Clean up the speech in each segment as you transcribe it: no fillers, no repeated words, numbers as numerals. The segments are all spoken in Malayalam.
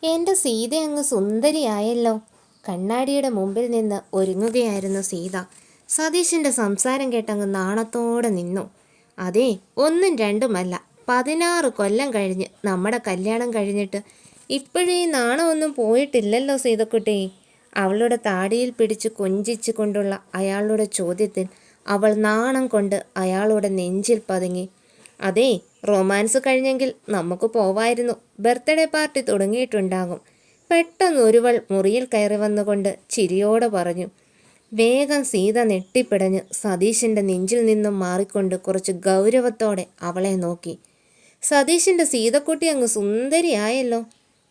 എൻ്റെ സീത അങ്ങ് സുന്ദരിയായല്ലോ. കണ്ണാടിയുടെ മുമ്പിൽ നിന്ന് ഒരുങ്ങുകയായിരുന്നു സീത. സതീശൻ്റെ സംസാരം കേട്ടങ്ങ് നാണത്തോടെ നിന്നു. അതെ, ഒന്നും രണ്ടുമല്ല, 16 കൊല്ലം കഴിഞ്ഞ് നമ്മുടെ കല്യാണം കഴിഞ്ഞിട്ട് ഇപ്പോഴേ നാണമൊന്നും പോയിട്ടില്ലല്ലോ സീതക്കുട്ടി. അവളുടെ താടിയിൽ പിടിച്ച് കൊഞ്ചിച്ചു കൊണ്ടുള്ള അയാളുടെ ചോദ്യത്തിൽ അവൾ നാണം കൊണ്ട് അയാളുടെ നെഞ്ചിൽ പതുങ്ങി. അതെ, റൊമാൻസ് കഴിഞ്ഞെങ്കിൽ നമുക്ക് പോവായിരുന്നു. ബർത്ത്ഡേ പാർട്ടി തുടങ്ങിയിട്ടുണ്ടാകും. പെട്ടെന്ന് ഒരുവൾ മുറിയിൽ കയറി വന്നുകൊണ്ട് ചിരിയോടെ പറഞ്ഞു. വേഗം സീത നെട്ടിപ്പിടഞ്ഞ് സതീശൻ്റെ നെഞ്ചിൽ നിന്നും മാറിക്കൊണ്ട് കുറച്ച് ഗൗരവത്തോടെ അവളെ നോക്കി. സതീശൻ്റെ സീതക്കുട്ടി അങ്ങ് സുന്ദരിയായല്ലോ.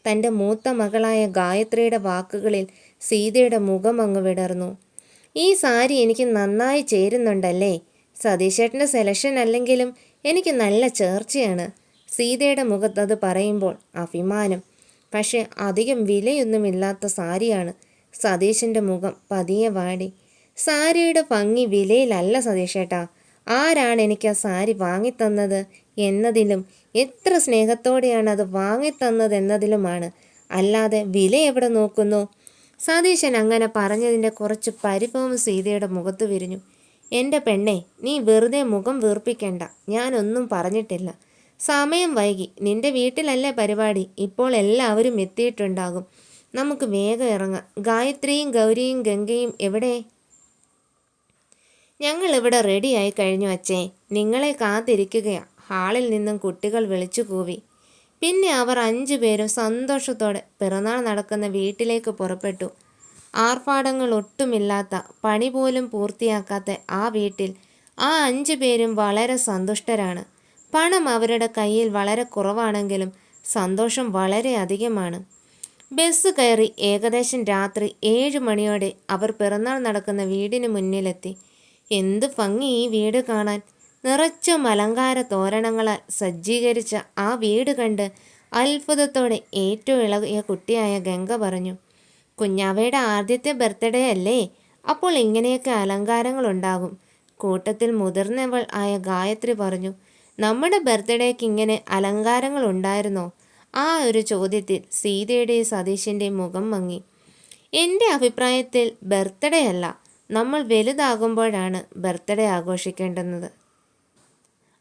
തൻ്റെ മൂത്ത മകളായ ഗായത്രിയുടെ വാക്കുകളിൽ സീതയുടെ മുഖം അങ്ങ് വിടർന്നു. ഈ സാരി എനിക്ക് നന്നായി ചേരുന്നുണ്ടല്ലേ. സതീശേട്ടൻ്റെ സെലക്ഷൻ അല്ലെങ്കിലും എനിക്ക് നല്ല ചേർച്ചയാണ്. സീതയുടെ മുഖത്തത് പറയുമ്പോൾ അഭിമാനം. പക്ഷെ അധികം വിലയൊന്നുമില്ലാത്ത സാരിയാണ്. സതീശൻ്റെ മുഖം പതിയെ വാടി. സാരിയുടെ ഭംഗി വിലയിലല്ല സതീശേട്ടാ, ആരാണ് എനിക്ക് ആ സാരി വാങ്ങിത്തന്നത് എന്നതിലും എത്ര സ്നേഹത്തോടെയാണ് അത് വാങ്ങിത്തന്നതെന്നതിലുമാണ്. അല്ലാതെ വില എവിടെ നോക്കുന്നു? സതീശൻ അങ്ങനെ പറഞ്ഞതിൻ്റെ കുറച്ച് പരിഭവം സീതയുടെ മുഖത്ത് വിരിഞ്ഞു. എൻ്റെ പെണ്ണെ, നീ വെറുതെ മുഖം വീർപ്പിക്കണ്ട. ഞാനൊന്നും പറഞ്ഞിട്ടില്ല. സമയം വൈകി. നിന്റെ വീട്ടിലല്ലേ പരിപാടി. ഇപ്പോൾ എല്ലാവരും എത്തിയിട്ടുണ്ടാകും. നമുക്ക് വേഗം ഇറങ്ങാം. ഗായത്രിയും ഗൗരിയും ഗംഗയും എവിടെ? ഞങ്ങളിവിടെ റെഡിയായി കഴിഞ്ഞു അച്ഛേ. നിങ്ങളെ കാത്തിരിക്കുകയാ. ഹാളിൽ നിന്നും കുട്ടികൾ വിളിച്ചു കൂവി. പിന്നെ അവർ 5 പേരും സന്തോഷത്തോടെ പിറന്നാൾ നടക്കുന്ന വീട്ടിലേക്ക് പുറപ്പെട്ടു. ആർഭാടങ്ങൾ ഒട്ടുമില്ലാത്ത, പണി പോലും പൂർത്തിയാക്കാത്ത ആ വീട്ടിൽ ആ 5 പേരും വളരെ സന്തുഷ്ടരാണ്. പണം അവരുടെ കയ്യിൽ വളരെ കുറവാണെങ്കിലും സന്തോഷം വളരെ അധികമാണ്. ബസ് കയറി ഏകദേശം രാത്രി 7 മണിയോടെ അവർ പിറന്നാൾ നടക്കുന്ന വീടിന് മുന്നിലെത്തി. എന്ത് ഭംഗി ഈ വീട് കാണാൻ! നിറച്ചും അലങ്കാര തോരണങ്ങളാൽ സജ്ജീകരിച്ച ആ വീട് കണ്ട് അത്ഭുതത്തോടെ ഏറ്റവും ഇളകിയ കുട്ടിയായ ഗംഗ പറഞ്ഞു. കുഞ്ഞാവയുടെ ആദ്യത്തെ ബർത്ത്ഡേ അല്ലേ, അപ്പോൾ ഇങ്ങനെയൊക്കെ അലങ്കാരങ്ങളുണ്ടാകും. കൂട്ടത്തിൽ മുതിർന്നവൾ ആയ ഗായത്രി പറഞ്ഞു. നമ്മുടെ ബർത്ത്ഡേക്ക് ഇങ്ങനെ അലങ്കാരങ്ങൾ ഉണ്ടായിരുന്നോ? ആ ഒരു ചോദ്യത്തിൽ സീതയുടെയും സതീശൻ്റെയും മുഖം മങ്ങി. എൻ്റെ അഭിപ്രായത്തിൽ ബർത്ത്ഡേ അല്ല, നമ്മൾ വലുതാകുമ്പോഴാണ് ബർത്ത്ഡേ ആഘോഷിക്കേണ്ടുന്നത്.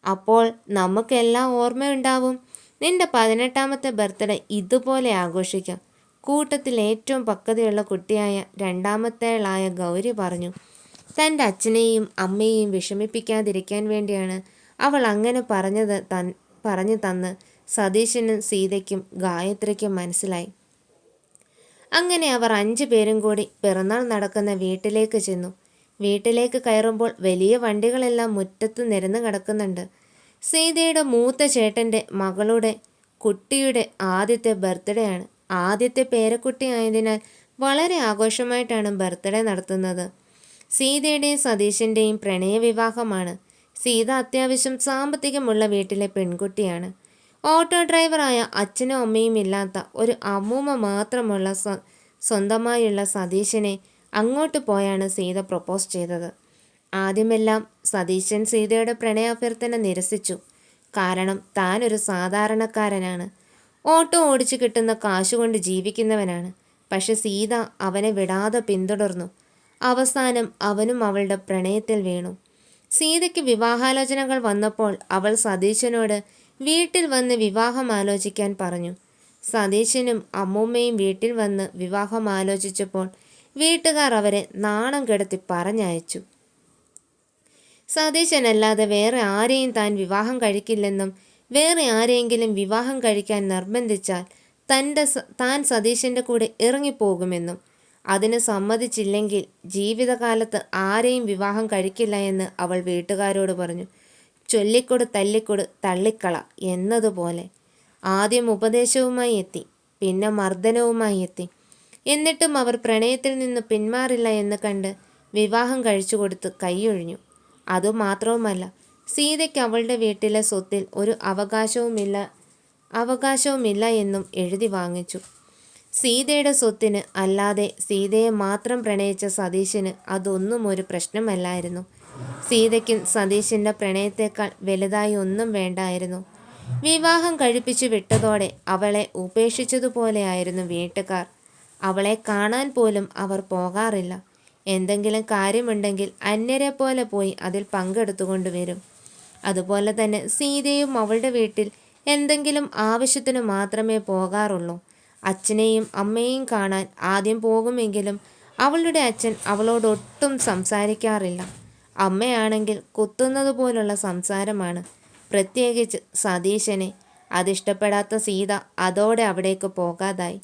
അപ്പോൾ നമുക്കെല്ലാം ഓർമ്മയുണ്ടാവും. നിന്റെ 18ാമത്തെ ബർത്ത്ഡേ ഇതുപോലെ ആഘോഷിക്കാം. കൂട്ടത്തിൽ ഏറ്റവും പക്വതയുള്ള കുട്ടിയായ 2ാമത്തേളായ ഗൗരി പറഞ്ഞു. തൻ്റെ അച്ഛനെയും അമ്മയെയും വിഷമിപ്പിക്കാതിരിക്കാൻ വേണ്ടിയാണ് അവൾ അങ്ങനെ പറഞ്ഞു തന്ന് സതീശനും സീതയ്ക്കും ഗായത്രിക്കും മനസ്സിലായി. അങ്ങനെ അവർ 5 പേരും കൂടി പിറന്നാൾ നടക്കുന്ന വീട്ടിലേക്ക് ചെന്നു. വീട്ടിലേക്ക് കയറുമ്പോൾ വലിയ വണ്ടികളെല്ലാം മുറ്റത്ത് നിരന്ന് കിടക്കുന്നുണ്ട്. സീതയുടെ മൂത്ത ചേട്ടൻ്റെ മകളുടെ കുട്ടിയുടെ ആദ്യത്തെ ബർത്ത്ഡേ ആണ്. ആദ്യത്തെ പേരക്കുട്ടി ആയതിനാൽ വളരെ ആഘോഷമായിട്ടാണ് ബർത്ത്ഡേ നടത്തുന്നത്. സീതയുടെയും സതീശൻ്റെയും പ്രണയവിവാഹമാണ്. സീത അത്യാവശ്യം സാമ്പത്തികമുള്ള വീട്ടിലെ പെൺകുട്ടിയാണ്. ഓട്ടോ ഡ്രൈവറായ അച്ഛനും അമ്മയും ഇല്ലാത്ത ഒരു അമ്മൂമ്മ മാത്രമുള്ള സ്വന്തമായുള്ള സതീശനെ അങ്ങോട്ട് പോയാണ് സീത പ്രപ്പോസ് ചെയ്തത്. ആദ്യമെല്ലാം സതീശൻ സീതയുടെ പ്രണയാഭ്യർത്ഥന നിരസിച്ചു. കാരണം താൻ ഒരു സാധാരണക്കാരനാണ്, ഓട്ടോ ഓടിച്ചു കിട്ടുന്ന കാശുകൊണ്ട് ജീവിക്കുന്നവനാണ്. പക്ഷെ സീത അവനെ വിടാതെ പിന്തുടർന്നു. അവസാനം അവനും അവളുടെ പ്രണയത്തിൽ വീണു. സീതയ്ക്ക് വിവാഹാലോചനകൾ വന്നപ്പോൾ അവൾ സതീശനോട് വീട്ടിൽ വന്ന് വിവാഹം ആലോചിക്കാൻ പറഞ്ഞു. സതീശനും അമ്മൂമ്മയും വീട്ടിൽ വന്ന് വിവാഹം ആലോചിച്ചപ്പോൾ വീട്ടുകാർ അവരെ നാണം കെടുത്തി പറഞ്ഞയച്ചു. സതീശനല്ലാതെ വേറെ ആരെയും താൻ വിവാഹം കഴിക്കില്ലെന്നും വേറെ ആരെയെങ്കിലും വിവാഹം കഴിക്കാൻ നിർബന്ധിച്ചാൽ താൻ സതീശൻ്റെ കൂടെ ഇറങ്ങിപ്പോകുമെന്നും അതിന് സമ്മതിച്ചില്ലെങ്കിൽ ജീവിതകാലത്ത് ആരെയും വിവാഹം കഴിക്കില്ല എന്ന് അവൾ വീട്ടുകാരോട് പറഞ്ഞു. ചൊല്ലിക്കൊടു തല്ലിക്കൊടു തള്ളിക്കള എന്നതുപോലെ ആദ്യം ഉപദേശവുമായി എത്തി, പിന്നെ മർദ്ദനവുമായി എത്തി. എന്നിട്ടും അവർ പ്രണയത്തിൽ നിന്ന് പിന്മാറില്ല എന്ന് കണ്ട് വിവാഹം കഴിച്ചു കൊടുത്ത് കൈയൊഴിഞ്ഞു. അതുമാത്രവുമല്ല, സീതയ്ക്ക് അവളുടെ വീട്ടിലെ സ്വത്തിൽ ഒരു അവകാശവുമില്ല എന്നും എഴുതി വാങ്ങിച്ചു. സീതയുടെ സ്വത്തിന് അല്ലാതെ സീതയെ മാത്രം പ്രണയിച്ച സതീശന് അതൊന്നും ഒരു പ്രശ്നമല്ലായിരുന്നു. സീതയ്ക്കും സതീശൻ്റെ പ്രണയത്തേക്കാൾ വലുതായി ഒന്നും വേണ്ടായിരുന്നു. വിവാഹം കഴിപ്പിച്ചു വിട്ടതോടെ അവളെ ഉപേക്ഷിച്ചതുപോലെയായിരുന്നു വീട്ടുകാർ. അവളെ കാണാൻ പോലും അവർ പോകാറില്ല. എന്തെങ്കിലും കാര്യമുണ്ടെങ്കിൽ അന്യരെ പോലെ പോയി അതിൽ പങ്കെടുത്തുകൊണ്ടുവരും. അതുപോലെ തന്നെ സീതയും അവളുടെ വീട്ടിൽ എന്തെങ്കിലും ആവശ്യത്തിനു മാത്രമേ പോകാറുള്ളൂ. അച്ഛനെയും അമ്മയെയും കാണാൻ ആദ്യം പോകുമെങ്കിലും അവളുടെ അച്ഛൻ അവളോടൊട്ടും സംസാരിക്കാറില്ല. അമ്മയാണെങ്കിൽ കുത്തുന്നത് പോലുള്ള സംസാരമാണ്, പ്രത്യേകിച്ച് സതീശനെ. അതിഷ്ടപ്പെടാത്ത സീത അതോടെ അവിടേക്ക് പോകാതായി.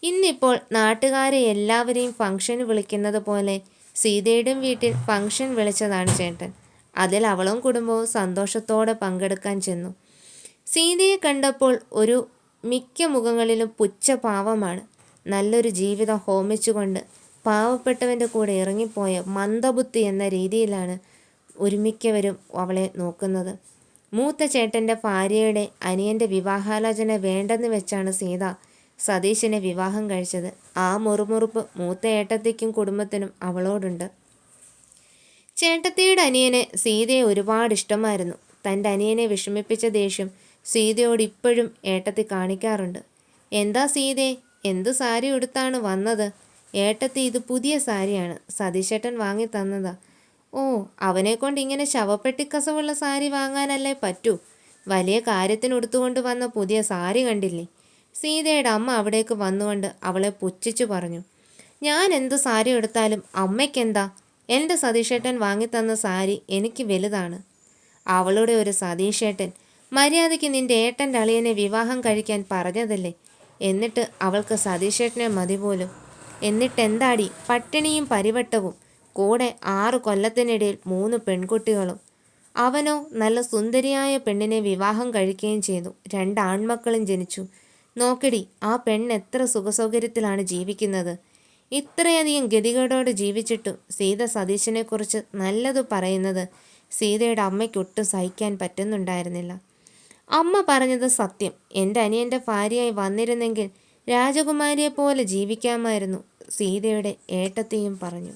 ഇന്നിപ്പോൾ നാട്ടുകാരെ എല്ലാവരെയും ഫംഗ്ഷന് വിളിക്കുന്നത് പോലെ സീതയുടെ വീട്ടിൽ ഫംഗ്ഷൻ വിളിച്ചതാണ് ചേട്ടൻ. അതിൽ അവളും കുടുംബവും സന്തോഷത്തോടെ പങ്കെടുക്കാൻ ചെന്നു. സീതയെ കണ്ടപ്പോൾ ഒരു മിക്ക മുഖങ്ങളിലും പുച്ഛഭാവമാണ്. നല്ലൊരു ജീവിതം ഹോമിച്ചുകൊണ്ട് പാവപ്പെട്ടവൻ്റെ കൂടെ ഇറങ്ങിപ്പോയ മന്ദബുദ്ധി എന്ന രീതിയിലാണ് ഒരുമിക്കവരും അവളെ നോക്കുന്നത്. മൂത്ത ചേട്ടൻ്റെ ഭാര്യയുടെ അനിയൻ്റെ വിവാഹാലോചന വേണ്ടെന്ന് വെച്ചാണ് സീത സതീശനെ വിവാഹം കഴിച്ചത്. ആ മുറുമുറുപ്പ് മൂത്ത ഏട്ടത്തിക്കും കുടുംബത്തിനും അവളോടുണ്ട്. ചേട്ടത്തിയുടെ അനിയനെ സീതയെ ഒരുപാട് ഇഷ്ടമായിരുന്നു. തൻ്റെ അനിയനെ വിഷമിപ്പിച്ച ദേഷ്യം സീതയോട് ഇപ്പോഴും ഏട്ടത്തി കാണിക്കാറുണ്ട്. എന്താ സീതേ, എന്ത് സാരി ഉടുത്താണ് വന്നത്? ഏട്ടത്തി, ഇത് പുതിയ സാരിയാണ്, സതീശേട്ടൻ വാങ്ങി തന്നതാ. ഓ, അവനെക്കൊണ്ട് ഇങ്ങനെ ശവപ്പെട്ടിക്കസവുള്ള സാരി വാങ്ങാനല്ലേ പറ്റൂ. വലിയ കാര്യത്തിന് ഉടുത്തുകൊണ്ട് വന്ന പുതിയ സാരി കണ്ടില്ലേ? സീതയുടെ അമ്മ അവിടേക്ക് വന്നുകൊണ്ട് അവളെ പുച്ഛിച്ചു പറഞ്ഞു. ഞാൻ എന്ത് സാരി എടുത്താലും അമ്മയ്ക്കെന്താ? എൻ്റെ സതീശേട്ടൻ വാങ്ങിത്തന്ന സാരി എനിക്ക് വലുതാണ്. അവളുടെ ഒരു സതീശേട്ടൻ, മര്യാദയ്ക്ക് നിൻ്റെ ഏട്ടൻ്റെ അളിയനെ വിവാഹം കഴിക്കാൻ പറഞ്ഞതല്ലേ? എന്നിട്ട് അവൾക്ക് സതീശേട്ടനെ മതി പോലും. എന്നിട്ടെന്താടി, പട്ടിണിയും പരിവട്ടവും, കൂടെ 6 കൊല്ലത്തിനിടയിൽ 3 പെൺകുട്ടികളും. അവനോ നല്ല സുന്ദരിയായ പെണ്ണിനെ വിവാഹം കഴിക്കുകയും ചെയ്തു. 2 ആൺമക്കളും ജനിച്ചു. നോക്കടി, ആ പെണ്ണ് എത്ര സുഖസൗകര്യത്തിലാണ് ജീവിക്കുന്നത്. ഇത്രയധികം ഗതികേടോടെ ജീവിച്ചിട്ടും സീത സതീശനെക്കുറിച്ച് നല്ലത് പറയുന്നത് സീതയുടെ അമ്മയ്ക്കൊട്ടും സഹിക്കാൻ പറ്റുന്നുണ്ടായിരുന്നില്ല. അമ്മ പറഞ്ഞത് സത്യം. എൻ്റെ അനിയൻ്റെ ഭാര്യയായി വന്നിരുന്നെങ്കിൽ രാജകുമാരിയെപ്പോലെ ജീവിക്കാമായിരുന്നു, സീതയുടെ ഏട്ടത്തിയും പറഞ്ഞു.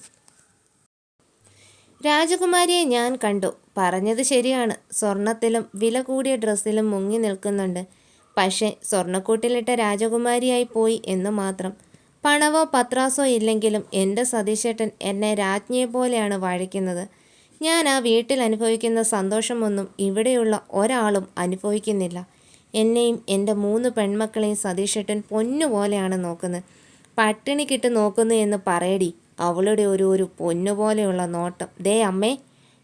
രാജകുമാരിയെ ഞാൻ കണ്ടു. പറഞ്ഞത് ശരിയാണ്. സ്വർണത്തിലും വില കൂടിയ ഡ്രസ്സിലും മുങ്ങി നിൽക്കുന്നുണ്ട്. പക്ഷേ സ്വർണ്ണക്കൂട്ടിലിട്ട രാജകുമാരിയായി പോയി എന്ന് മാത്രം. പണവോ പത്രാസോ ഇല്ലെങ്കിലും എൻ്റെ സതീശേട്ടൻ എന്നെ രാജ്ഞിയെപ്പോലെയാണ് വാഴിക്കുന്നത്. ഞാൻ ആ വീട്ടിൽ അനുഭവിക്കുന്ന സന്തോഷമൊന്നും ഇവിടെയുള്ള ഒരാളും അനുഭവിക്കുന്നില്ല. എന്നെയും എൻ്റെ 3 പെൺമക്കളെയും സതീശേട്ടൻ പൊന്നുപോലെയാണ് നോക്കുന്നത്. പട്ടിണിക്കിട്ട് നോക്കുന്നു എന്ന് പറയടി. അവളുടെ ഒരു പൊന്നുപോലെയുള്ള നോട്ടം. ദേ അമ്മേ,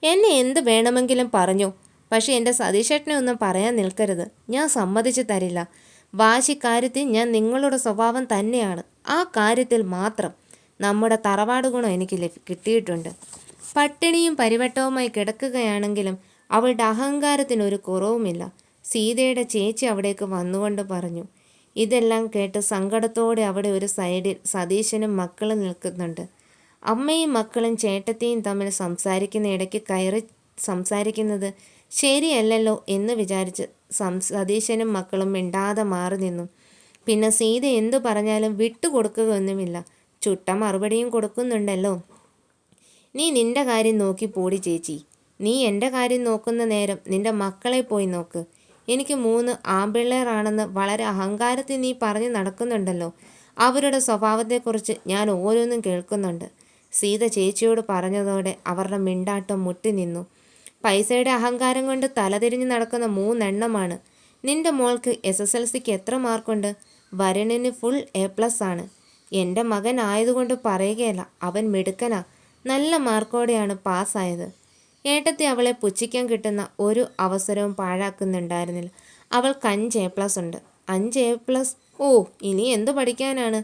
എന്നെ എന്ത് വേണമെങ്കിലും പറഞ്ഞോ, പക്ഷേ എൻ്റെ സതീശേട്ടനെ ഒന്നും പറയാൻ നിൽക്കരുത്. ഞാൻ സമ്മതിച്ചു തരില്ല. വാശിക്കാര്യത്തിൽ ഞാൻ നിങ്ങളുടെ സ്വഭാവം തന്നെയാണ്. ആ കാര്യത്തിൽ മാത്രം നമ്മുടെ തറവാട് ഗുണം എനിക്ക് കിട്ടിയിട്ടുണ്ട്. പട്ടിണിയും പരിവട്ടവുമായി കിടക്കുകയാണെങ്കിലും അവളുടെ അഹങ്കാരത്തിനൊരു കുറവുമില്ല, സീതയുടെ ചേച്ചി അവിടേക്ക് വന്നുകൊണ്ട് പറഞ്ഞു. ഇതെല്ലാം കേട്ട് സങ്കടത്തോടെ അവിടെ ഒരു സൈഡിൽ സതീശനും മക്കളും നിൽക്കുന്നുണ്ട്. അമ്മയും മക്കളും ചേട്ടത്തിയും തമ്മിൽ സംസാരിക്കുന്ന ഇടയ്ക്ക് കയറി സംസാരിക്കുന്നത് ശരിയല്ലല്ലോ എന്ന് വിചാരിച്ച് സതീശനും മക്കളും മിണ്ടാതെ മാറി നിന്നു. പിന്നെ സീത എന്തു പറഞ്ഞാലും വിട്ടുകൊടുക്കുകയൊന്നുമില്ല. ചുട്ട മറുപടിയും കൊടുക്കുന്നുണ്ടല്ലോ. നീ നിൻ്റെ കാര്യം നോക്കി പോടി ചേച്ചി. നീ എൻ്റെ കാര്യം നോക്കുന്ന നേരം നിൻ്റെ മക്കളെ പോയി നോക്ക്. എനിക്ക് 3 ആൺപിള്ളേരാണെന്ന് വളരെ അഹങ്കാരത്തിൽ നീ പറഞ്ഞു നടക്കുന്നുണ്ടല്ലോ. അവരുടെ സ്വഭാവത്തെക്കുറിച്ച് ഞാൻ ഓരോന്നും കേൾക്കുന്നുണ്ട്. സീത ചേച്ചിയോട് പറഞ്ഞതോടെ അവരുടെ മിണ്ടാട്ടം മുട്ടി നിന്നു. പൈസയുടെ അഹങ്കാരം കൊണ്ട് തലതിരിഞ്ഞ് നടക്കുന്ന 3 എണ്ണമാണ്. നിൻ്റെ മോൾക്ക് SSLCക്ക് എത്ര മാർക്കുണ്ട്? വരുണിന് ഫുൾ A+ ആണ്. എൻ്റെ മകൻ ആയതുകൊണ്ട് പറയുകയല്ല, അവൻ മിടുക്കനാ. നല്ല മാർക്കോടെയാണ് പാസ്സായത്. ഏട്ടത്തി അവളെ പുച്ഛിക്കാൻ കിട്ടുന്ന ഒരു അവസരവും പാഴാക്കുന്നുണ്ടായിരുന്നില്ല. അവൾക്ക് 5 A+ ഉണ്ട്. 5 A+? ഓ, ഇനി എന്തു പഠിക്കാനാണ്?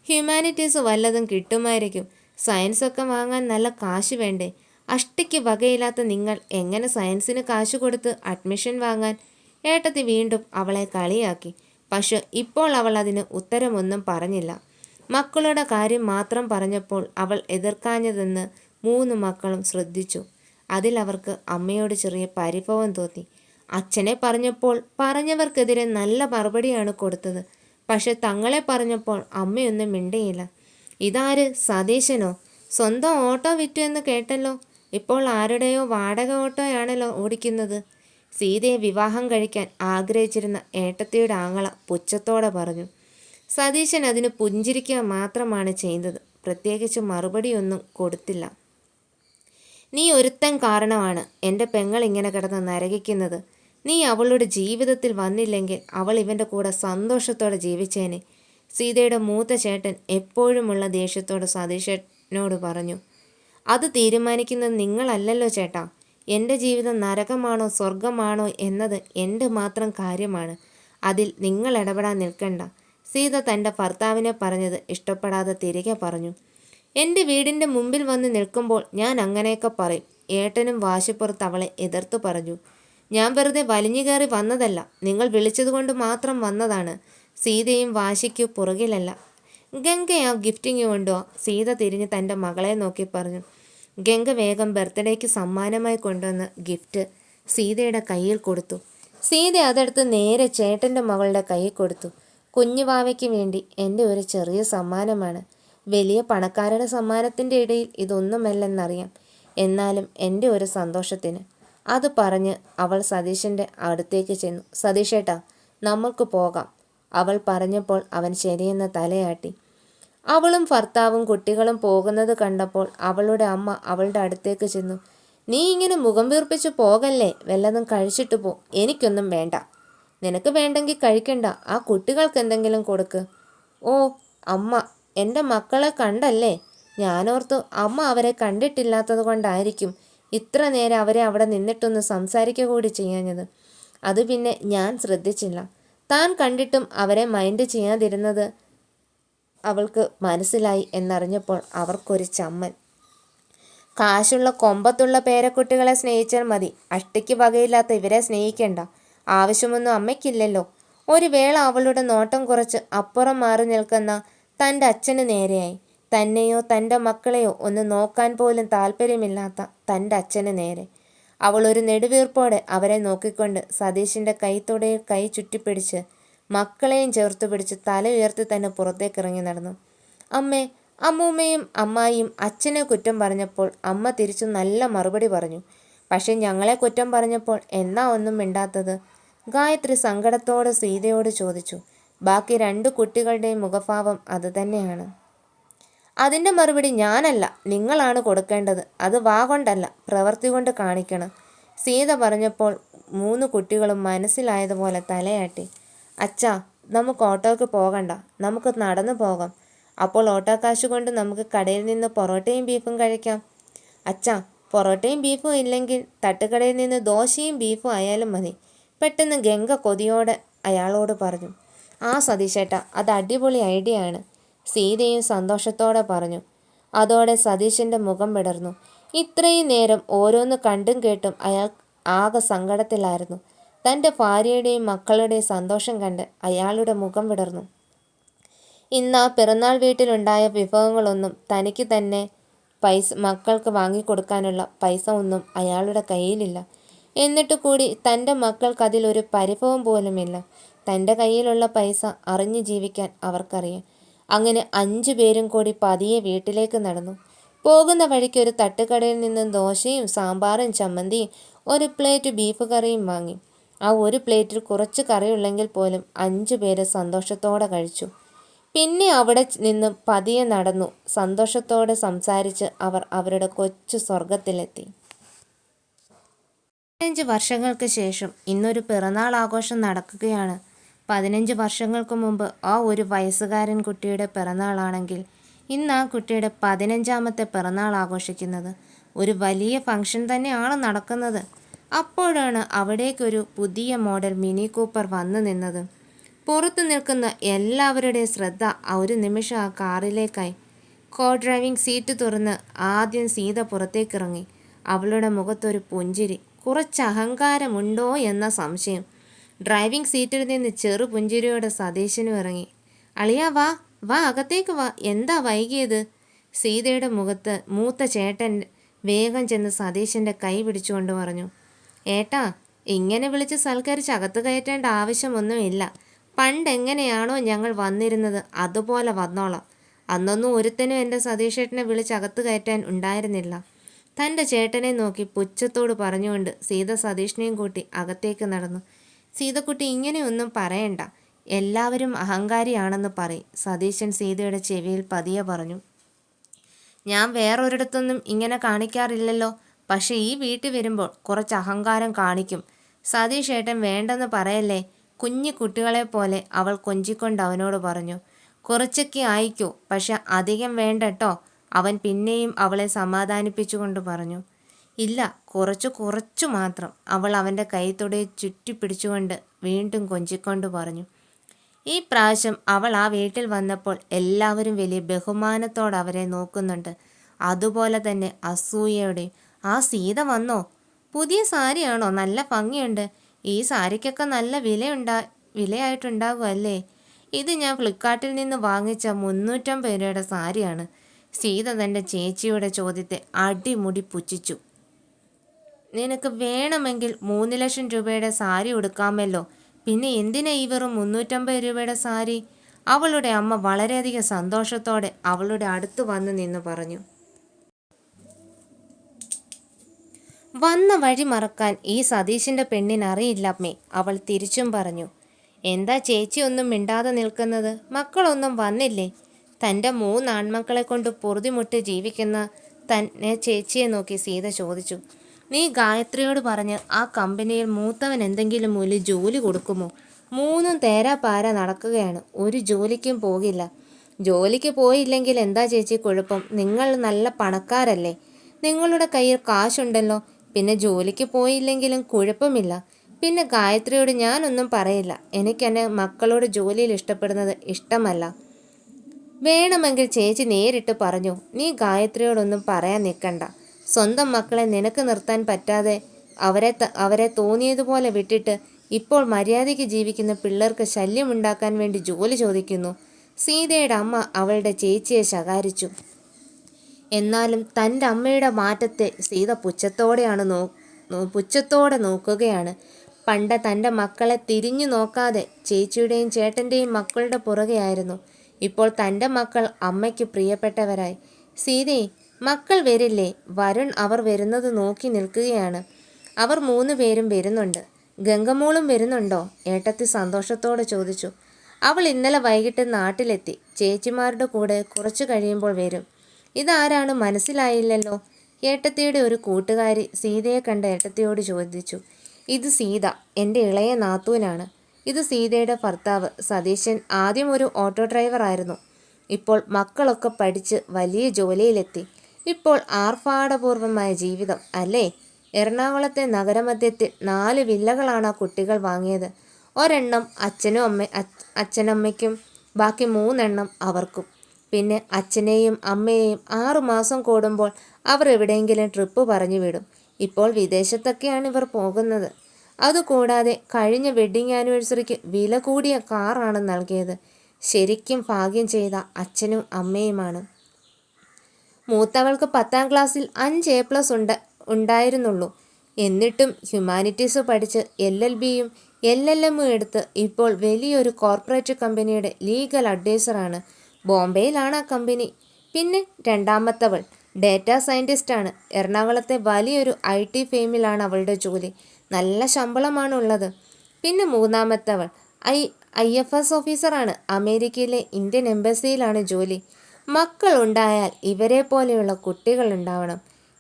ഹ്യൂമാനിറ്റീസ് വല്ലതും കിട്ടുമായിരിക്കും. സയൻസൊക്കെ വാങ്ങാൻ നല്ല കാശ് വേണ്ടേ? അഷ്ടിക്ക് വകയില്ലാത്ത നിങ്ങൾ എങ്ങനെ സയൻസിന് കാശ് കൊടുത്ത് അഡ്മിഷൻ വാങ്ങാൻ? ഏട്ടത്തി വീണ്ടും അവളെ കളിയാക്കി. പക്ഷെ ഇപ്പോൾ അവൾ അതിന് ഉത്തരമൊന്നും പറഞ്ഞില്ല. മക്കളുടെ കാര്യം മാത്രം പറഞ്ഞപ്പോൾ അവൾ എതിർക്കാഞ്ഞതെന്ന് 3 മക്കളും ശ്രദ്ധിച്ചു. അതിലവർക്ക് അമ്മയോട് ചെറിയ പരിഭവം തോന്നി. അച്ഛനെ പറഞ്ഞപ്പോൾ പറഞ്ഞവർക്കെതിരെ നല്ല മറുപടിയാണ് കൊടുത്തത്. പക്ഷെ തങ്ങളെ പറഞ്ഞപ്പോൾ അമ്മയൊന്നും മിണ്ടിയില്ല. ഇതാര്, സതീശനോ? സ്വന്തം ഓട്ടോ വിറ്റു എന്ന് കേട്ടല്ലോ. ഇപ്പോൾ ആരുടെയോ വാടക ഓട്ടോയാണല്ലോ ഓടിക്കുന്നത്. സീതയെ വിവാഹം കഴിക്കാൻ ആഗ്രഹിച്ചിരുന്ന ഏട്ടത്തിയുടെ ആങ്ങള പുച്ഛത്തോടെ പറഞ്ഞു. സതീശൻ അതിന് പുഞ്ചിരിക്കുക മാത്രമാണ് ചെയ്തത്. പ്രത്യേകിച്ച് മറുപടിയൊന്നും കൊടുത്തില്ല. നീ ഒരുത്തൻ കാരണമാണ് എൻ്റെ പെങ്ങൾ ഇങ്ങനെ കിടന്ന് നരകിക്കുന്നത്. നീ അവളുടെ ജീവിതത്തിൽ വന്നില്ലെങ്കിൽ അവൾ ഇവൻ്റെ കൂടെ സന്തോഷത്തോടെ ജീവിച്ചേനെ. സീതയുടെ മൂത്ത ചേട്ടൻ എപ്പോഴുമുള്ള ദേഷ്യത്തോട് സതീശനോട് പറഞ്ഞു. അത് തീരുമാനിക്കുന്നത് നിങ്ങളല്ലല്ലോ ചേട്ടാ. എൻ്റെ ജീവിതം നരകമാണോ സ്വർഗമാണോ എന്നത് എൻ്റെ മാത്രം കാര്യമാണ്. അതിൽ നിങ്ങൾ ഇടപെടാൻ നിൽക്കണ്ട. സീത തൻ്റെ ഭർത്താവിനെ പറഞ്ഞത് ഇഷ്ടപ്പെടാതെ തിരികെ പറഞ്ഞു. എൻ്റെ വീടിൻ്റെ മുമ്പിൽ വന്ന് നിൽക്കുമ്പോൾ ഞാൻ അങ്ങനെയൊക്കെ പറയും. ഏട്ടനും വാശിപ്പുറത്ത് അവളെ എതിർത്തു പറഞ്ഞു. ഞാൻ വെറുതെ വലിഞ്ഞു കയറി വന്നതല്ല, നിങ്ങൾ വിളിച്ചതുകൊണ്ട് മാത്രം വന്നതാണ്. സീതയും വാശിക്കു പുറകിലല്ല. ഗംഗ ആ ഗിഫ്റ്റിങ് കൊണ്ടുവാ. സീത തിരിഞ്ഞ് തൻ്റെ മകളെ നോക്കി പറഞ്ഞു. ഗംഗ വേഗം ബർത്ത്ഡേക്ക് സമ്മാനമായി കൊണ്ടുവന്ന ഗിഫ്റ്റ് സീതയുടെ കയ്യിൽ കൊടുത്തു. സീത അതെടുത്ത് നേരെ ചേട്ടൻ്റെ മകളുടെ കയ്യിൽ കൊടുത്തു. കുഞ്ഞുവാവയ്ക്ക് വേണ്ടി എൻ്റെ ഒരു ചെറിയ സമ്മാനമാണ്. വലിയ പണക്കാരുടെ സമ്മാനത്തിൻ്റെ ഇടയിൽ ഇതൊന്നുമല്ലെന്നറിയാം. എന്നാലും എൻ്റെ ഒരു സന്തോഷത്തിന്. അത് പറഞ്ഞ് അവൾ സതീശൻ്റെ അടുത്തേക്ക് ചെന്നു. സതീഷേട്ടാ, നമ്മൾക്ക് പോകാം. അവൾ പറഞ്ഞപ്പോൾ അവൻ ശരിയെന്ന് തലയാട്ടി. അവളും ഭർത്താവും കുട്ടികളും പോകുന്നത് കണ്ടപ്പോൾ അവളുടെ അമ്മ അവളുടെ അടുത്തേക്ക് ചെന്നു. നീ ഇങ്ങനെ മുഖം വീർപ്പിച്ച് പോകല്ലേ, വല്ലതും കഴിച്ചിട്ട് പോ. എനിക്കൊന്നും വേണ്ട. നിനക്ക് വേണ്ടെങ്കിൽ കഴിക്കണ്ട. ആ കുട്ടികൾക്ക് എന്തെങ്കിലും കൊടുക്ക്. ഓ അമ്മ, എൻ്റെ മക്കളെ കണ്ടല്ലേ? ഞാനോർത്തു അമ്മ അവരെ കണ്ടിട്ടില്ലാത്തത് കൊണ്ടായിരിക്കും ഇത്ര നേരം അവരെ അവിടെ നിന്നിട്ടൊന്ന് സംസാരിക്കുക കൂടി ചെയ്യാഞ്ഞത്. അത് പിന്നെ ഞാൻ ശ്രദ്ധിച്ചില്ല. താൻ കണ്ടിട്ടും അവരെ മൈൻഡ് ചെയ്യാതിരുന്നത് അവൾക്ക് മനസ്സിലായി എന്നറിഞ്ഞപ്പോൾ അവർക്കൊരു ചമ്മൽ. കാശുള്ള കൊമ്പത്തുള്ള പേരക്കുട്ടികളെ സ്നേഹിച്ചാൽ മതി. അഷ്ടിക്ക് വകയില്ലാത്ത ഇവരെ സ്നേഹിക്കേണ്ട ആവശ്യമൊന്നും അമ്മയ്ക്കില്ലല്ലോ. ഒരു വേള അവളുടെ നോട്ടം കുറച്ച് അപ്പുറം മാറി നിൽക്കുന്ന തൻ്റെ അച്ഛന് നേരെയായി. തന്നെയോ തൻ്റെ മക്കളെയോ ഒന്ന് നോക്കാൻ പോലും താല്പര്യമില്ലാത്ത തൻ്റെ അച്ഛന് നേരെ. അവൾ ഒരു നെടുവീർപ്പോടെ അവരെ നോക്കിക്കൊണ്ട് സതീശിൻ്റെ കൈത്തൊടയിൽ കൈ ചുറ്റിപ്പിടിച്ച് മക്കളെയും ചേർത്തു പിടിച്ച് തല ഉയർത്തി തന്നെ പുറത്തേക്കിറങ്ങി നടന്നു. അമ്മേ, അമ്മൂമ്മയും അമ്മായിയും അച്ഛനെ കുറ്റം പറഞ്ഞപ്പോൾ അമ്മ തിരിച്ചു നല്ല മറുപടി പറഞ്ഞു. പക്ഷെ ഞങ്ങളെ കുറ്റം പറഞ്ഞപ്പോൾ എന്നാ ഒന്നും മിണ്ടാത്തത്? ഗായത്രി സങ്കടത്തോടെ സീതയോട് ചോദിച്ചു. ബാക്കി 2 കുട്ടികളുടെയും മുഖഭാവം അതുതന്നെയാണ്. അതിൻ്റെ മറുപടി ഞാനല്ല, നിങ്ങളാണ് കൊടുക്കേണ്ടത്. അത് വാ കൊണ്ടല്ല, പ്രവൃത്തി കൊണ്ട് കാണിക്കണം. സീത പറഞ്ഞപ്പോൾ 3 കുട്ടികളും മനസ്സിലായതുപോലെ തലയാട്ടി. അച്ഛാ, നമുക്ക് ഓട്ടോയ്ക്ക് പോകണ്ട, നമുക്ക് നടന്നു പോകാം. അപ്പോൾ ഓട്ടോ കാശ് കൊണ്ട് നമുക്ക് കടയിൽ നിന്ന് പൊറോട്ടയും ബീഫും കഴിക്കാം. അച്ഛാ, പൊറോട്ടയും ബീഫും ഇല്ലെങ്കിൽ തട്ടുകടയിൽ നിന്ന് ദോശയും ബീഫും ആയാലും മതി. പെട്ടെന്ന് ഗംഗ കൊതിയോടെ അയാളോട് പറഞ്ഞു. ആ സതീശേട്ടാ, അത് അടിപൊളി ഐഡിയ ആണ്. സീതയും സന്തോഷത്തോടെ പറഞ്ഞു. അതോടെ സതീശൻ്റെ മുഖം വിടർന്നു. ഇത്രയും നേരം ഓരോന്ന് കണ്ടും കേട്ടും അയാൾ ആകെ സങ്കടത്തിലായിരുന്നു. തൻ്റെ ഭാര്യയുടെയും മക്കളുടെയും സന്തോഷം കണ്ട് അയാളുടെ മുഖം വിടർന്നു. ഇന്ന് ആ പിറന്നാൾ വീട്ടിലുണ്ടായ വിഭവങ്ങളൊന്നും തനിക്ക് തന്നെ മക്കൾക്ക് വാങ്ങിക്കൊടുക്കാനുള്ള പൈസ ഒന്നും അയാളുടെ കയ്യിലില്ല. എന്നിട്ട് കൂടി തൻ്റെ മക്കൾക്ക് അതിലൊരു പരിഭവം പോലുമില്ല. തൻ്റെ കയ്യിലുള്ള പൈസ അറിഞ്ഞു ജീവിക്കാൻ അവർക്കറിയാം. അങ്ങനെ 5 പേരും കൂടി പതിയെ വീട്ടിലേക്ക് നടന്നു. പോകുന്ന വഴിക്ക് ഒരു തട്ടുകടയിൽ നിന്നും ദോശയും സാമ്പാറും ചമ്മന്തിയും 1 പ്ലേറ്റ് ബീഫ് കറിയും വാങ്ങി. ആ 1 പ്ലേറ്റിൽ കുറച്ച് കറിയുള്ളെങ്കിൽ പോലും 5 പേര് സന്തോഷത്തോടെ കഴിച്ചു. പിന്നെ അവിടെ നിന്ന് പതിയെ നടന്നു. സന്തോഷത്തോടെ സംസാരിച്ച് അവർ അവരുടെ കൊച്ചു സ്വർഗത്തിലെത്തി. 15 വർഷങ്ങൾക്ക് ശേഷം ഇന്നൊരു പിറന്നാൾ ആഘോഷം നടക്കുകയാണ്. 15 വർഷങ്ങൾക്ക് മുമ്പ് ആ ഒരു വയസ്സുകാരൻ കുട്ടിയുടെ പിറന്നാളാണെങ്കിൽ ഇന്ന് ആ കുട്ടിയുടെ 15ാമത്തെ പിറന്നാൾ ആഘോഷിക്കുന്നത്. ഒരു വലിയ ഫംഗ്ഷൻ തന്നെയാണ് നടക്കുന്നത്. അപ്പോഴാണ് അവിടേക്കൊരു പുതിയ മോഡൽ മിനി കൂപ്പർ വന്നു നിന്നത്. പുറത്തു നിൽക്കുന്ന എല്ലാവരുടെയും ശ്രദ്ധ ഒരു നിമിഷം ആ കാറിലേക്കായി. കോ ഡ്രൈവിംഗ് സീറ്റ് തുറന്ന് ആദ്യം സീത പുറത്തേക്കിറങ്ങി. അവളുടെ മുഖത്തൊരു പുഞ്ചിരി. കുറച്ച് അഹങ്കാരമുണ്ടോ എന്ന സംശയം. ഡ്രൈവിംഗ് സീറ്റിൽ നിന്ന് ചെറു പുഞ്ചിരിയോടെ സതീശനും ഇറങ്ങി. അളിയാ, വാ വാ, അകത്തേക്ക് വാ. എന്താ വൈകിയത്? സീതയുടെ മുഖത്ത് മൂത്ത ചേട്ടൻ വേഗം ചെന്ന് സതീശൻ്റെ കൈ പിടിച്ചുകൊണ്ട് പറഞ്ഞു. ഏട്ടാ, ഇങ്ങനെ വിളിച്ച് സൽക്കരിച്ച് അകത്ത് കയറ്റേണ്ട ആവശ്യമൊന്നുമില്ല. പണ്ടെങ്ങനെയാണോ ഞങ്ങൾ വന്നിരുന്നത് അതുപോലെ വന്നോളാം. അന്നൊന്നും ഒരുത്തനും എൻ്റെ സതീശേട്ടനെ വിളിച്ച് അകത്ത് കയറ്റാൻ ഉണ്ടായിരുന്നില്ല. തൻ്റെ ചേട്ടനെ നോക്കി പുച്ഛത്തോട് പറഞ്ഞുകൊണ്ട് സീത സതീഷിനെയും കൂട്ടി അകത്തേക്ക് നടന്നു. സീതക്കുട്ടി ഇങ്ങനെയൊന്നും പറയണ്ട, എല്ലാവരും അഹങ്കാരിയാണെന്ന് പറയും, സതീശൻ സീതയുടെ ചെവിയിൽ പതിയെ പറഞ്ഞു. ഞാൻ വേറൊരിടത്തൊന്നും ഇങ്ങനെ കാണിക്കാറില്ലല്ലോ, പക്ഷെ ഈ വീട്ടിൽ വരുമ്പോൾ കുറച്ച് അഹങ്കാരം കാണിക്കും. സതീഷ് ഏട്ടൻ വേണ്ടെന്ന് പറയല്ലേ, കുഞ്ഞു കുട്ടികളെ പോലെ അവൾ കൊഞ്ചിക്കൊണ്ട് അവനോട് പറഞ്ഞു. കുറച്ചൊക്കെ ആയിക്കോ, പക്ഷെ അധികം വേണ്ടട്ടോ, അവൻ പിന്നെയും അവളെ സമാധാനിപ്പിച്ചുകൊണ്ട് പറഞ്ഞു. ഇല്ല, കുറച്ചു മാത്രം, അവൾ അവൻ്റെ കൈത്തോടെ ചുറ്റിപ്പിടിച്ചുകൊണ്ട് വീണ്ടും കൊഞ്ചിക്കൊണ്ട് പറഞ്ഞു. ഈ പ്രാവശ്യം അവൾ ആ വീട്ടിൽ വന്നപ്പോൾ എല്ലാവരും വലിയ ബഹുമാനത്തോടെ അവരെ നോക്കുന്നുണ്ട്, അതുപോലെ തന്നെ അസൂയയോടെയും. ആ സീത വന്നോ? പുതിയ സാരിയാണോ? നല്ല ഭംഗിയുണ്ട്. ഈ സാരിക്കൊക്കെ നല്ല വിലയായിട്ടുണ്ടാകും അല്ലേ? ഇത് ഞാൻ ഫ്ലിപ്കാർട്ടിൽ നിന്ന് വാങ്ങിച്ച 350 രൂപയുടെ സാരിയാണ്. സീത തൻ്റെ ചേച്ചിയുടെ ചോദ്യത്തെ അടിമുടി പുച്ഛിച്ചു. നിനക്ക് വേണമെങ്കിൽ 3 ലക്ഷം രൂപയുടെ സാരി ഉടുക്കാമല്ലോ, പിന്നെ എന്തിനാ ഈ വെറും 350 രൂപയുടെ സാരി? അവളുടെ അമ്മ വളരെയധികം സന്തോഷത്തോടെ അവളുടെ അടുത്ത് വന്ന് നിന്ന് പറഞ്ഞു. വന്ന വഴി മറക്കാൻ ഈ സതീശിൻ്റെ പെണ്ണിനറിയില്ല അമ്മേ, അവൾ തിരിച്ചും പറഞ്ഞു. എന്താ ചേച്ചി ഒന്നും മിണ്ടാതെ നിൽക്കുന്നത്? മക്കളൊന്നും വന്നില്ലേ? തൻ്റെ 3 ആൺമക്കളെ കൊണ്ട് പൊറുതിമുട്ടി ജീവിക്കുന്ന തന്നെ ചേച്ചിയെ നോക്കി സീത ചോദിച്ചു. നീ ഗായത്രിയോട് പറഞ്ഞ് ആ കമ്പനിയിൽ മൂത്തവൻ എന്തെങ്കിലും ഒരു ജോലി കൊടുക്കുമോ? 3 തേരാപാര നടക്കുകയാണ്, ഒരു ജോലിക്കും പോകില്ല. ജോലിക്ക് പോയില്ലെങ്കിൽ എന്താ ചേച്ചി കുഴപ്പം? നിങ്ങൾ നല്ല പണക്കാരല്ലേ, നിങ്ങളുടെ കയ്യിൽ കാശുണ്ടല്ലോ, പിന്നെ ജോലിക്ക് പോയില്ലെങ്കിലും കുഴപ്പമില്ല. പിന്നെ ഗായത്രിയോട് ഞാനൊന്നും പറയില്ല, എനിക്കെന്നെ മക്കളോട് ജോലിയിൽ ഇഷ്ടപ്പെടുന്നത് ഇഷ്ടമല്ല. വേണമെങ്കിൽ ചേച്ചി നേരിട്ട് പറഞ്ഞു. നീ ഗായത്രിയോടൊന്നും പറയാൻ നിൽക്കണ്ട. സ്വന്തം മക്കളെ നിനക്ക് നിർത്താൻ പറ്റാതെ അവരെ തോന്നിയതുപോലെ വിട്ടിട്ട് ഇപ്പോൾ മര്യാദയ്ക്ക് ജീവിക്കുന്ന പിള്ളേർക്ക് ശല്യമുണ്ടാക്കാൻ വേണ്ടി ജോലി ചോദിക്കുന്നു. സീതയുടെ അമ്മ അവളുടെ ചേച്ചിയെ ശകാരിച്ചു. എന്നാലും തൻ്റെ അമ്മയുടെ മാറ്റത്തെ സീത പുച്ഛത്തോടെ നോക്കുകയാണ്. പണ്ട് തൻ്റെ മക്കളെ തിരിഞ്ഞു നോക്കാതെ ചേച്ചിയുടെയും ചേട്ടൻ്റെയും മക്കളുടെ പുറകെയായിരുന്നു. ഇപ്പോൾ തൻ്റെ മക്കൾ അമ്മയ്ക്ക് പ്രിയപ്പെട്ടവരായി. സീതേ, മക്കൾ വരില്ലേ? വരുൺ അവർ വരുന്നത് നോക്കി നിൽക്കുകയാണ്. അവർ 3 പേരും വരുന്നുണ്ട്. ഗംഗമോളും വരുന്നുണ്ടോ? ഏട്ടത്തി സന്തോഷത്തോടെ ചോദിച്ചു. അവൾ ഇന്നലെ വൈകിട്ട് നാട്ടിലെത്തി. ചേച്ചിമാരുടെ കൂടെ കുറച്ചു കഴിയുമ്പോൾ വരും. ഇതാരാണ് മനസ്സിലായില്ലല്ലോ? ഏട്ടത്തിയുടെ ഒരു കൂട്ടുകാരി സീതയെ കണ്ട ഏട്ടത്തിയോട് ചോദിച്ചു. ഇത് സീത, എൻ്റെ ഇളയ നാത്തൂനാണ്. ഇത് സീതയുടെ ഭർത്താവ് സതീശൻ. ആദ്യം ഒരു ഓട്ടോ ഡ്രൈവറായിരുന്നു, ഇപ്പോൾ മക്കളൊക്കെ പഠിച്ച് വലിയ ജോലിയിലെത്തി. ഇപ്പോൾ ആർഭാടപൂർവമായ ജീവിതം അല്ലേ? എറണാകുളത്തെ നഗരമധ്യത്തിൽ 4 വില്ലകളാണ് ആ കുട്ടികൾ വാങ്ങിയത്. ഒരെണ്ണം അച്ഛനമ്മയ്ക്കും, ബാക്കി 3 എണ്ണം അവർക്കും. പിന്നെ അച്ഛനെയും അമ്മയെയും 6 മാസം കൂടുമ്പോൾ അവർ എവിടെയെങ്കിലും ട്രിപ്പ് പറഞ്ഞു വിടും. ഇപ്പോൾ വിദേശത്തൊക്കെയാണ് ഇവർ പോകുന്നത്. അതുകൂടാതെ കഴിഞ്ഞ വെഡ്ഡിങ് ആനിവേഴ്സറിക്ക് വില കൂടിയ കാറാണ് നൽകിയത്. ശരിക്കും ഭാഗ്യം ചെയ്ത അച്ഛനും അമ്മയുമാണ്. മൂത്തവൾക്ക് 10ാം ക്ലാസ്സിൽ 5 A+ ഉണ്ടായിരുന്നുള്ളൂ. എന്നിട്ടും ഹ്യൂമാനിറ്റീസ് പഠിച്ച് LLBയും LLMും എടുത്ത് ഇപ്പോൾ വലിയൊരു കോർപ്പറേറ്റ് കമ്പനിയുടെ ലീഗൽ അഡ്വൈസറാണ്. ബോംബെയിലാണ് ആ കമ്പനി. പിന്നെ രണ്ടാമത്തവൾ ഡേറ്റാ സയൻറ്റിസ്റ്റാണ്. എറണാകുളത്തെ വലിയൊരു IT ഫേമിലാണ് അവളുടെ ജോലി. നല്ല ശമ്പളമാണുള്ളത്. പിന്നെ മൂന്നാമത്തവൾ IFS ഓഫീസറാണ്. അമേരിക്കയിലെ ഇന്ത്യൻ എംബസിയിലാണ് ജോലി. മക്കൾ ഉണ്ടായാൽ ഇവരെ പോലെയുള്ള കുട്ടികൾ ഉണ്ടാവണം.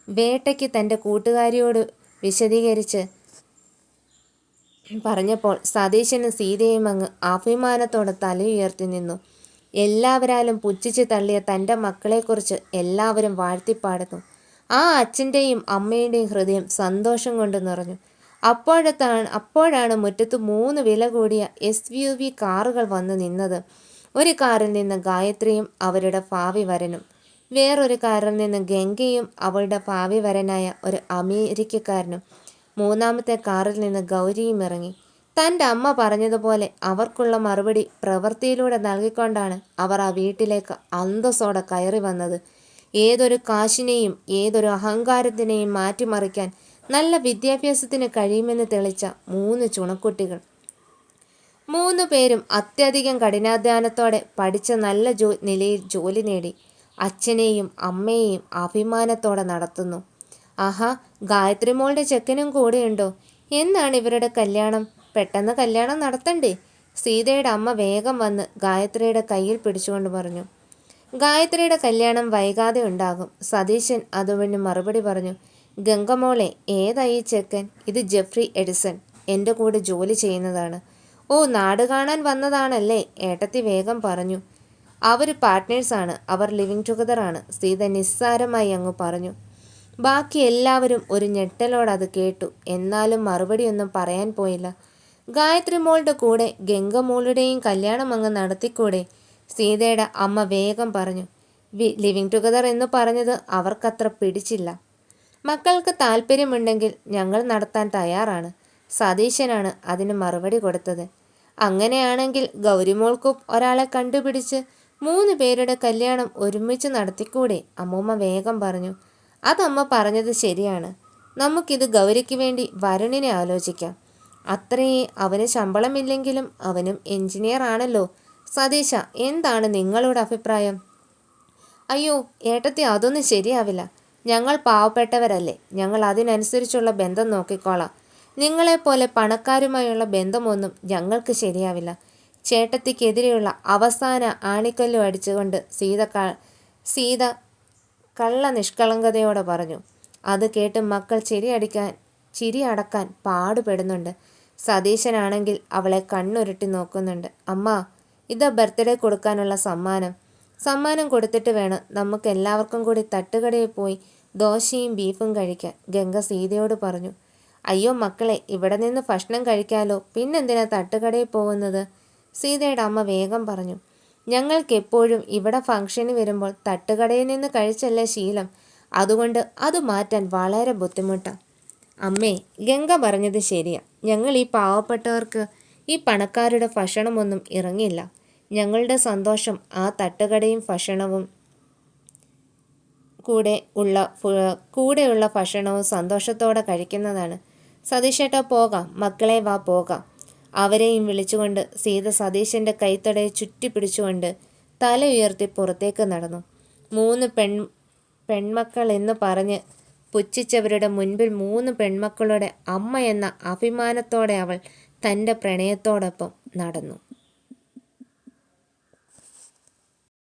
വേട്ടയ്ക്ക് തൻ്റെ കൂട്ടുകാരിയോട് വിശദീകരിച്ച് പറഞ്ഞപ്പോൾ സതീശനും സീതയും അങ്ങ് അഭിമാനത്തോടെ തലയുയർത്തി നിന്നു. എല്ലാവരാലും പുച്ഛിച്ച് തള്ളിയ തൻ്റെ മക്കളെക്കുറിച്ച് എല്ലാവരും വാഴ്ത്തിപ്പാടുന്നു. ആ അച്ഛൻ്റെയും അമ്മയുടെയും ഹൃദയം സന്തോഷം കൊണ്ട് നിറഞ്ഞു. അപ്പോഴാണ് മുറ്റത്ത് 3 വില കൂടിയ SUV കാറുകൾ വന്ന് നിന്നത്. ഒരു കാറിൽ നിന്ന് ഗായത്രിയും അവരുടെ ഭാവി വരനും, വേറൊരു കാറിൽ നിന്ന് ഗംഗയും അവളുടെ ഭാവി വരനായ ഒരു അമേരിക്കക്കാരനും, 3ാമത്തെ കാറിൽ നിന്ന് ഗൗരിയും ഇറങ്ങി. തൻ്റെ അമ്മ പറഞ്ഞതുപോലെ അവർക്കുള്ള മറുപടി പ്രവൃത്തിയിലൂടെ നൽകിക്കൊണ്ടാണ് അവർ ആ വീട്ടിലേക്ക് അന്തസ്സോടെ കയറി വന്നത്. ഏതൊരു കാശിനെയും ഏതൊരു അഹങ്കാരത്തിനെയും മാറ്റിമറിക്കാൻ നല്ല വിദ്യാഭ്യാസത്തിന് കഴിയുമെന്ന് തെളിച്ച 3 ചുണക്കുട്ടികൾ. 3 പേരും അത്യധികം കഠിനാധ്വാനത്തോടെ പഠിച്ച നല്ല നിലയിൽ ജോലി നേടി അച്ഛനെയും അമ്മയെയും അഭിമാനത്തോടെ നടത്തുന്നു. ആഹാ, ഗായത്രി മോളുടെ ചെക്കനും കൂടെയുണ്ടോ? എന്നാണ് ഇവരുടെ കല്യാണം? പെട്ടെന്ന് കല്യാണം നടത്തണ്ടേ? സീതയുടെ അമ്മ വേഗം വന്ന് ഗായത്രിയുടെ കയ്യിൽ പിടിച്ചുകൊണ്ട് പറഞ്ഞു. ഗായത്രിയുടെ കല്യാണം വൈകാതെ ഉണ്ടാകും. സതീശൻ അതുവഴി മറുപടി പറഞ്ഞു. ഗംഗമോളെ, ഏതായി ചെക്കൻ? ഇത് ജെഫ്രി എഡിസൺ, എൻ്റെ കൂടെ ജോലി ചെയ്യുന്നതാണ്. ഓ, നാട് കാണാൻ വന്നതാണല്ലേ? ഏട്ടത്തി വേഗം പറഞ്ഞു. അവർ പാർട്ട്നേഴ്സാണ്, അവർ ലിവിങ് ടുഗദറാണ്, സീത നിസ്സാരമായി അങ്ങ് പറഞ്ഞു. ബാക്കി എല്ലാവരും ഒരു ഞെട്ടലോടെ അത് കേട്ടു. എന്നാലും മറുപടിയൊന്നും പറയാൻ പോയില്ല. ഗായത്രി മോളുടെ കൂടെ ഗംഗമോളുടെയും കല്യാണം അങ്ങ് നടത്തിക്കൂടെ? സീതയുടെ അമ്മ വേഗം പറഞ്ഞു. ലിവിങ് ടുഗദർ എന്ന് പറഞ്ഞത് അവർക്കത്ര പിടിച്ചില്ല. മക്കൾക്ക് താല്പര്യമുണ്ടെങ്കിൽ ഞങ്ങൾ നടത്താൻ തയ്യാറാണ്. സതീശനാണ് അതിന് മറുപടി കൊടുത്തത്. അങ്ങനെയാണെങ്കിൽ ഗൗരിമോൾക്കും ഒരാളെ കണ്ടുപിടിച്ച് 3 പേരുടെ കല്യാണം ഒരുമിച്ച് നടത്തിക്കൂടെ? അമ്മൂമ്മ വേഗം പറഞ്ഞു. അതമ്മ പറഞ്ഞത് ശരിയാണ്. നമുക്കിത് ഗൗരിക്ക് വേണ്ടി വരുണിനെ ആലോചിക്കാം. അത്രയേ അവന് ശമ്പളമില്ലെങ്കിലും അവനും എഞ്ചിനീയർ ആണല്ലോ. സതീശ, എന്താണ് നിങ്ങളുടെ അഭിപ്രായം? അയ്യോ ഏട്ടത്തി, അതൊന്നും ശരിയാവില്ല. ഞങ്ങൾ പാവപ്പെട്ടവരല്ലേ, ഞങ്ങൾ അതിനനുസരിച്ചുള്ള ബന്ധം നോക്കിക്കോളാം. നിങ്ങളെപ്പോലെ പണക്കാരുമായുള്ള ബന്ധമൊന്നും ഞങ്ങൾക്ക് ശരിയാവില്ല. ചേട്ടത്തിക്കെതിരെയുള്ള അവസാന ആണിക്കല്ലും അടിച്ചുകൊണ്ട് സീത കള്ള നിഷ്കളങ്കതയോടെ പറഞ്ഞു. അത് കേട്ട് മക്കൾ ചിരി അടക്കാൻ പാടുപെടുന്നുണ്ട്. സതീശനാണെങ്കിൽ അവളെ കണ്ണുരുട്ടി നോക്കുന്നുണ്ട്. അമ്മ, ഇതാ ബർത്ത്ഡേ കൊടുക്കാനുള്ള സമ്മാനം കൊടുത്തിട്ട് വേണം നമുക്ക് എല്ലാവർക്കും കൂടി തട്ടുകടയിൽ പോയി ദോശയും ബീഫും കഴിക്കാൻ, ഗംഗ സീതയോട് പറഞ്ഞു. അയ്യോ മക്കളെ, ഇവിടെ നിന്ന് ഭക്ഷണം കഴിക്കാലോ, പിന്നെന്തിനാ തട്ടുകടയിൽ പോകുന്നത്? സീതയുടെ അമ്മ വേഗം പറഞ്ഞു. ഞങ്ങൾക്കെപ്പോഴും ഇവിടെ ഫംഗ്ഷന് വരുമ്പോൾ തട്ടുകടയിൽ നിന്ന് കഴിച്ചല്ലേ ശീലം. അതുകൊണ്ട് അത് മാറ്റാൻ വളരെ ബുദ്ധിമുട്ടാണ്. അമ്മേ, ഗംഗ പറഞ്ഞത് ശരിയാ. ഞങ്ങൾ ഈ പാവപ്പെട്ടവർക്ക് ഈ പണക്കാരുടെ ഭക്ഷണമൊന്നും ഇറങ്ങില്ല. ഞങ്ങളുടെ സന്തോഷം ആ തട്ടുകടയും ഭക്ഷണവും കൂടെയുള്ള ഭക്ഷണവും സന്തോഷത്തോടെ കഴിക്കുന്നതാണ്. സതീശേട്ടാ, പോകാം. മക്കളെ, വാ പോകാം. അവരെയും വിളിച്ചുകൊണ്ട് സീത സതീശൻ്റെ കൈത്തടയെ ചുറ്റിപ്പിടിച്ചുകൊണ്ട് തല ഉയർത്തി പുറത്തേക്ക് നടന്നു. 3 പെൺമക്കൾ എന്ന് പറഞ്ഞ് പുച്ഛിച്ചവരുടെ മുൻപിൽ 3 പെൺമക്കളുടെ അമ്മ എന്ന അഭിമാനത്തോടെ അവൾ തൻ്റെ പ്രണയത്തോടൊപ്പം നടന്നു.